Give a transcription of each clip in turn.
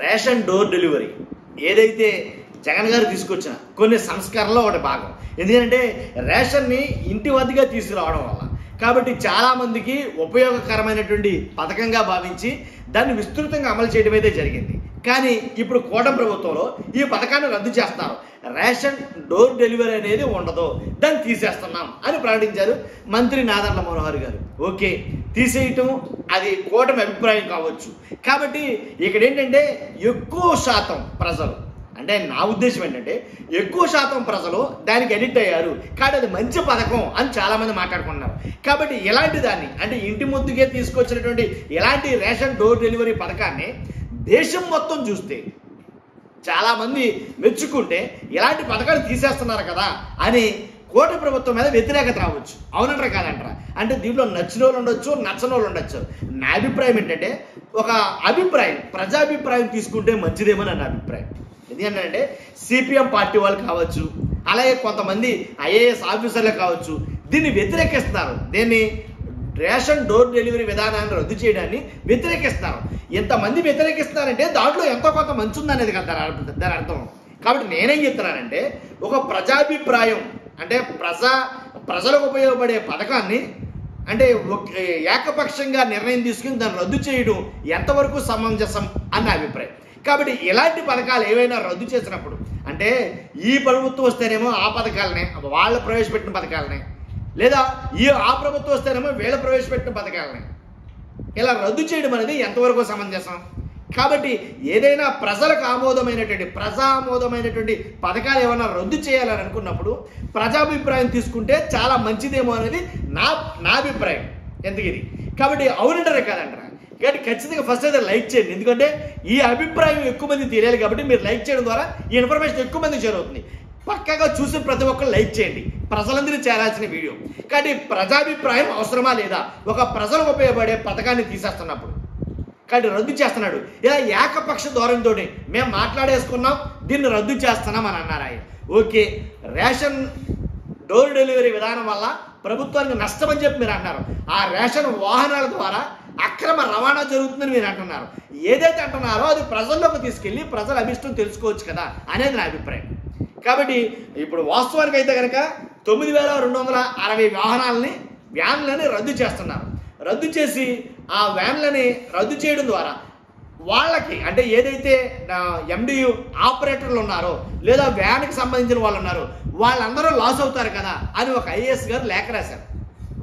Ration door delivery ఏదైతే జగన్ గారు తీసుకొచ్చిన కొన్ని సంస్కరణలో ఒకటి భాగం. ఎందుకంటే రేషన్ని ఇంటి వద్దగా తీసుకురావడం వల్ల కాబట్టి చాలామందికి ఉపయోగకరమైనటువంటి పథకంగా భావించి దాన్ని విస్తృతంగా అమలు చేయడం అయితే జరిగింది. కానీ ఇప్పుడు కూటమి ప్రభుత్వంలో ఈ పథకాన్ని రద్దు చేస్తున్నారు. రేషన్ డోర్ డెలివరీ అనేది ఉండదు, దాన్ని తీసేస్తున్నాం అని ప్రకటించారు మంత్రి నాదెండ్ల మనోహర్ గారు. ఓకే, తీసేయటం అది కూటమి అభిప్రాయం కావచ్చు. కాబట్టి ఇక్కడ ఏంటంటే ఎక్కువ శాతం ప్రజలు, అంటే నా ఉద్దేశం ఏంటంటే ఎక్కువ శాతం ప్రజలు దానికి అడిక్ట్ అయ్యారు. కానీ అది మంచి పథకం అని చాలామంది మాట్లాడుకుంటున్నారు. కాబట్టి ఇలాంటి దాన్ని, అంటే ఇంటి ముద్దుకే తీసుకొచ్చినటువంటి ఇలాంటి రేషన్ డోర్ డెలివరీ పథకాన్ని దేశం మొత్తం చూస్తే చాలామంది మెచ్చుకుంటే ఇలాంటి పథకాలు తీసేస్తున్నారు కదా అని కూటమి ప్రభుత్వం మీద వ్యతిరేకత రావచ్చు. అవునంటారా కాదంటారా? అంటే దీంట్లో నచ్చిన వాళ్ళు ఉండొచ్చు, నచ్చని వాళ్ళు ఉండొచ్చు. నా అభిప్రాయం ఏంటంటే ఒక అభిప్రాయం, ప్రజాభిప్రాయం తీసుకుంటే మంచిదేమో నా అభిప్రాయం. ఎందుకంటే సిపిఎం పార్టీ వాళ్ళు కావచ్చు, అలాగే కొంతమంది ఐఏఎస్ ఆఫీసర్లు కావచ్చు దీన్ని వ్యతిరేకిస్తున్నారు. దీన్ని రేషన్ డోర్ డెలివరీ విధానాన్ని రద్దు చేయడాన్ని వ్యతిరేకిస్తున్నారు. ఎంతమంది వ్యతిరేకిస్తున్నారంటే దాంట్లో ఎంతో కొంత మంచి ఉందనేది కదా దాని అర్థం. కాబట్టి నేనేం చెప్తున్నానంటే ఒక ప్రజాభిప్రాయం, అంటే ప్రజలకు ఉపయోగపడే పథకాన్ని అంటే ఏకపక్షంగా నిర్ణయం తీసుకుని దాన్ని రద్దు చేయడం ఎంతవరకు సమంజసం అన్న అభిప్రాయం. కాబట్టి ఇలాంటి పథకాలు ఏవైనా రద్దు చేసినప్పుడు, అంటే ఈ ప్రభుత్వం వస్తేనేమో ఆ పథకాలనే, వాళ్ళు ప్రవేశపెట్టిన పథకాలనే, లేదా ఆ ప్రభుత్వం వస్తేనేమో వీళ్ళు ప్రవేశపెట్టిన పథకాలనే ఇలా రద్దు చేయడం అనేది ఎంతవరకు సమంజసం? కాబట్టి ఏదైనా ప్రజలకు ఆమోదమైనటువంటి పథకాలు ఏమైనా రద్దు చేయాలని అనుకున్నప్పుడు ప్రజాభిప్రాయం తీసుకుంటే చాలా మంచిదేమో అనేది నా అభిప్రాయం. ఎందుకు ఇది? కాబట్టి అవునంటారా కాదంటారా? కాబట్టి ఖచ్చితంగా ఫస్ట్ అయితే లైక్ చేయండి. ఎందుకంటే ఈ అభిప్రాయం ఎక్కువ మంది తెలియాలి. కాబట్టి మీరు లైక్ చేయడం ద్వారా ఈ ఇన్ఫర్మేషన్ ఎక్కువ మందికి చేరుతుంది. పక్కాగా చూసిన ప్రతి ఒక్కరు లైక్ చేయండి. ప్రజలందరూ చేరాల్సిన వీడియో. కాబట్టి ప్రజాభిప్రాయం అవసరమా లేదా? ఒక ప్రజలకు ఉపయోగపడే పథకాన్ని తీసేస్తున్నప్పుడు కాబట్టి రద్దు చేస్తున్నాడు. ఇలా ఏకపక్ష ధోరణితో మేము మాట్లాడేసుకున్నాం, దీన్ని రద్దు చేస్తున్నాం అని అన్నారు ఆయన. ఓకే, రేషన్ డోర్ డెలివరీ విధానం వల్ల ప్రభుత్వానికి నష్టం అని చెప్పి మీరు అంటున్నారు. ఆ రేషన్ వాహనాల ద్వారా అక్రమ రవాణా జరుగుతుందని మీరు అంటున్నారు. ఏదైతే అంటున్నారో అది ప్రజల్లోకి తీసుకెళ్ళి ప్రజల అభిష్టం తెలుసుకోవచ్చు కదా అనేది నా అభిప్రాయం. కాబట్టి ఇప్పుడు వాస్తవానికి అయితే కనుక 9,260 వ్యాన్లని రద్దు చేస్తున్నారు. రద్దు చేసి ఆ వ్యాన్లని రద్దు చేయడం ద్వారా వాళ్ళకి, అంటే ఏదైతే ఎండియు ఆపరేటర్లు ఉన్నారో లేదా వ్యాన్కి సంబంధించిన వాళ్ళు ఉన్నారో వాళ్ళందరూ లాస్ అవుతారు కదా అని ఒక ఐఏఎస్ గారు లేఖ రాశారు.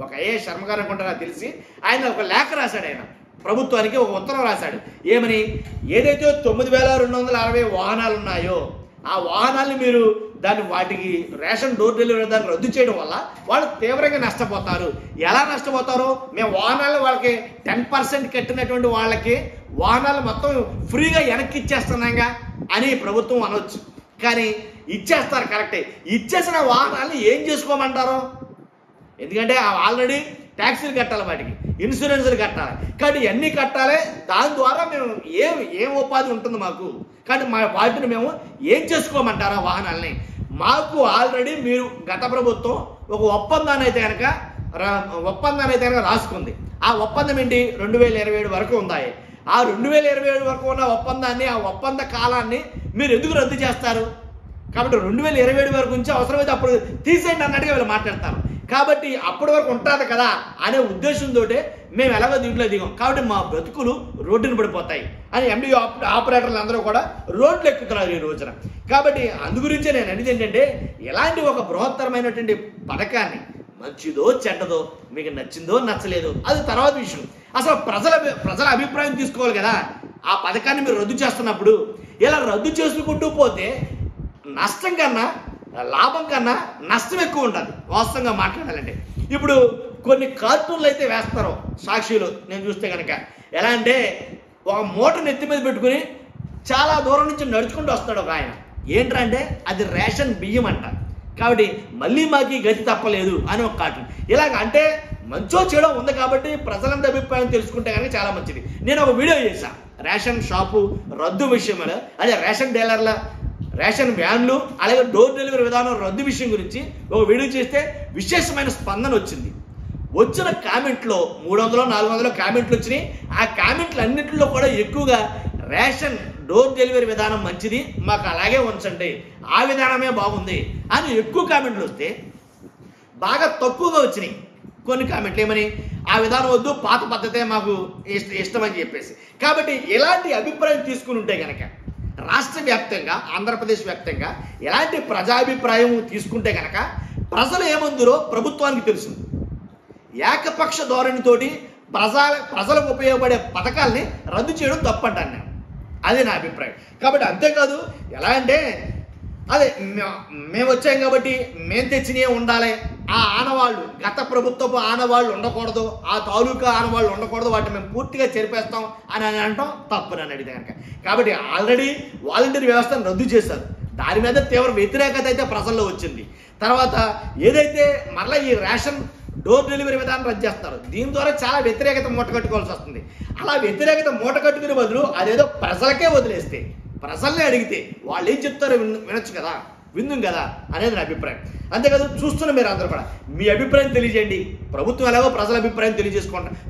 ఒక ఐఏఎస్ శర్మ గారు అనుకుంటారా తెలిసి ఆయన ఒక లేఖ రాశాడు. ఆయన ప్రభుత్వానికి ఒక ఉత్తరం రాశాడు. ఏమని? ఏదైతే 9,260 వాహనాలు ఉన్నాయో ఆ వాహనాల్ని మీరు వాటికి రేషన్ డోర్ డెలివరీ దాన్ని రద్దు చేయడం వల్ల వాళ్ళు తీవ్రంగా నష్టపోతారు. ఎలా నష్టపోతారో, మేము వాహనాలు వాళ్ళకి 10% కట్టినటువంటి వాళ్ళకి వాహనాలు మొత్తం ఫ్రీగా వెనక్కి ఇచ్చేస్తున్నాగా అని ప్రభుత్వం అనొచ్చు. కానీ ఇచ్చేస్తారు, కరెక్టే. ఇచ్చేసిన వాహనాలను ఏం చేసుకోమంటారో? ఎందుకంటే ఆల్రెడీ ట్యాక్సీలు కట్టాలి, వాటికి ఇన్సూరెన్స్లు కట్టాలి. కాబట్టి ఇవన్నీ కట్టాలి. దాని ద్వారా మేము ఏం ఉపాధి ఉంటుంది మాకు? కాబట్టి వాటిని మేము ఏం చేసుకోమంటారా వాహనాలని? మాకు ఆల్రెడీ మీరు గత ప్రభుత్వం ఒక ఒప్పందాన్ని అయితే కనుక రాసుకుంది. ఆ ఒప్పందం ఏంటి? 2027 వరకు ఉంది. ఆ 2027 వరకు ఉన్న ఒప్పందాన్ని, ఆ ఒప్పంద కాలాన్ని మీరు ఎందుకు రద్దు చేస్తారు? కాబట్టి 2027 వరకు నుంచి అవసరమైతే అప్పుడు తీసేయండి అన్నట్టుగా వీళ్ళు మాట్లాడతారు. కాబట్టి అప్పటి వరకు ఉంటుంది కదా అనే ఉద్దేశంతో మేము ఎలాగో దీంట్లో దిగాం. కాబట్టి మా బ్రతుకులు రోడ్డును పడిపోతాయి అని ఎండి ఆపరేటర్లు అందరూ కూడా రోడ్లు ఎక్కుతున్నారు ఈ రోజున. కాబట్టి అందుగురించే నేను అనేది ఏంటంటే ఇలాంటి ఒక బృహత్తరమైనటువంటి పథకాన్ని, మంచిదో చెడ్డదో, మీకు నచ్చిందో నచ్చలేదో అది తర్వాత విషయం. అసలు ప్రజల అభిప్రాయం తీసుకోవాలి కదా. ఆ పథకాన్ని మీరు రద్దు చేస్తున్నప్పుడు ఇలా రద్దు చేసుకుంటూ పోతే నష్టం కన్నా లాభం కన్నా నష్టం ఎక్కువ ఉంటుంది వాస్తవంగా మాట్లాడాలంటే. ఇప్పుడు కొన్ని కార్టూన్లు అయితే వేస్తారు సాక్షిలో నేను చూస్తే కనుక. ఎలా అంటే ఒక మూటను ఎత్తి మీద పెట్టుకుని చాలా దూరం నుంచి నడుచుకుంటూ వస్తాడు ఒక ఆయన. ఏంటంటే అది రేషన్ బియ్యం అంట. కాబట్టి మళ్ళీ మాకు గతి తప్పలేదు అని ఒక కార్టూన్. ఇలాగ అంటే మంచో చెడో ఉంది కాబట్టి ప్రజలందరి అభిప్రాయం తెలుసుకుంటే కనుక చాలా మంచిది. నేను ఒక వీడియో చేశాను రేషన్ షాపు రద్దు విషయంలో, అదే రేషన్ డీలర్ల రేషన్ వ్యాన్లు అలాగే డోర్ డెలివరీ విధానం రద్దు విషయం గురించి ఒక వీడియో చేస్తే విశేషమైన స్పందన వచ్చింది. వచ్చిన కామెంట్లో 300-400 కామెంట్లు వచ్చినాయి. ఆ కామెంట్లు అన్నింటిలో కూడా ఎక్కువగా రేషన్ డోర్ డెలివరీ విధానం మంచిది, మాకు అలాగే ఉంచండి, ఆ విధానమే బాగుంది అని ఎక్కువ కామెంట్లు వస్తే బాగా తక్కువగా వచ్చినాయి కొన్ని కామెంట్లు ఏమని, ఆ విధానం వద్దు, పాత పద్ధతే మాకు ఇష్టమని చెప్పేసి. కాబట్టి ఇలాంటి అభిప్రాయం తీసుకుని ఉంటే కనుక రాష్ట్ర వ్యాప్తంగా, ఆంధ్రప్రదేశ్ వ్యాప్తంగా ఎలాంటి ప్రజాభిప్రాయం తీసుకుంటే కనుక ప్రజలు ఏమందురో ప్రభుత్వానికి తెలుసు. ఏకపక్ష ధోరణితోటి ప్రజలకు ఉపయోగపడే పథకాల్ని రద్దు చేయడం తప్పంటాను నేను. అదే నా అభిప్రాయం. కాబట్టి అంతేకాదు, ఎలా అంటే అదే మేము వచ్చాం కాబట్టి మేము తెచ్చినవి ఉండాలి, ఆ ఆనవాళ్ళు గత ప్రభుత్వపు ఆనవాళ్ళు ఉండకూడదు, ఆ తాలూకా ఆనవాళ్ళు ఉండకూడదు, వాటిని మేము పూర్తిగా చెరిపేస్తాం అని అంటాం తప్పు నన్ను అడిగితే కనుక. కాబట్టి ఆల్రెడీ వాలంటీర్ వ్యవస్థను రద్దు చేశారు, దాని మీద తీవ్ర వ్యతిరేకత అయితే ప్రజల్లో వచ్చింది. తర్వాత ఏదైతే మరలా ఈ రేషన్ డోర్ డెలివరీ విధానం రద్దు చేస్తారు, దీని ద్వారా చాలా వ్యతిరేకత మూటకట్టుకోవాల్సి వస్తుంది. అలా వ్యతిరేకత మూటకట్టుకునే బదులు అదేదో ప్రజలకే వదిలేస్తే, ప్రజల్ని అడిగితే వాళ్ళు ఏం చెప్తారో వినొచ్చు కదా, విందుం కదా అనేది నా అభిప్రాయం. అంతేకాదు, చూస్తున్న మీరు అందరూ కూడా మీ అభిప్రాయం తెలియజేయండి. ప్రభుత్వం ఎలాగో ప్రజల అభిప్రాయం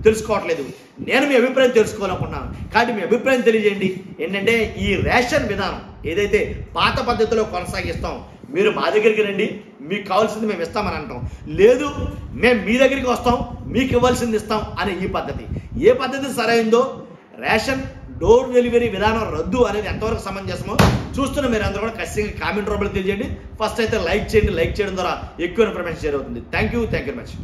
తెలుసుకోవట్లేదు, నేను మీ అభిప్రాయం తెలుసుకోవాలనుకున్నాను. కాబట్టి మీ అభిప్రాయం తెలియజేయండి. ఏంటంటే ఈ రేషన్ విధానం ఏదైతే పాత పద్ధతిలో కొనసాగిస్తాం, మీరు మా దగ్గరికి రండి, మీకు కావాల్సింది మేము ఇస్తామని అంటాం, లేదు మేము మీ దగ్గరికి వస్తాం, మీకు ఇవ్వాల్సింది ఇస్తాం అనే ఈ పద్ధతి, ఏ పద్ధతి సరైందో, రేషన్ డోర్ డెలివరీ విధానం రద్దు అనేది ఎంతవరకు సమంజసమో చూస్తున్న మీరు అందరూ కూడా ఖచ్చితంగా కామెంట్ రూపంలో తెలియజేయండి. ఫస్ట్ అయితే లైక్ చేయండి, లైక్ చేయడం ద్వారా ఎక్కువ ఇన్ఫర్మేషన్ షేర్ అవుతుంది. Thank you very much.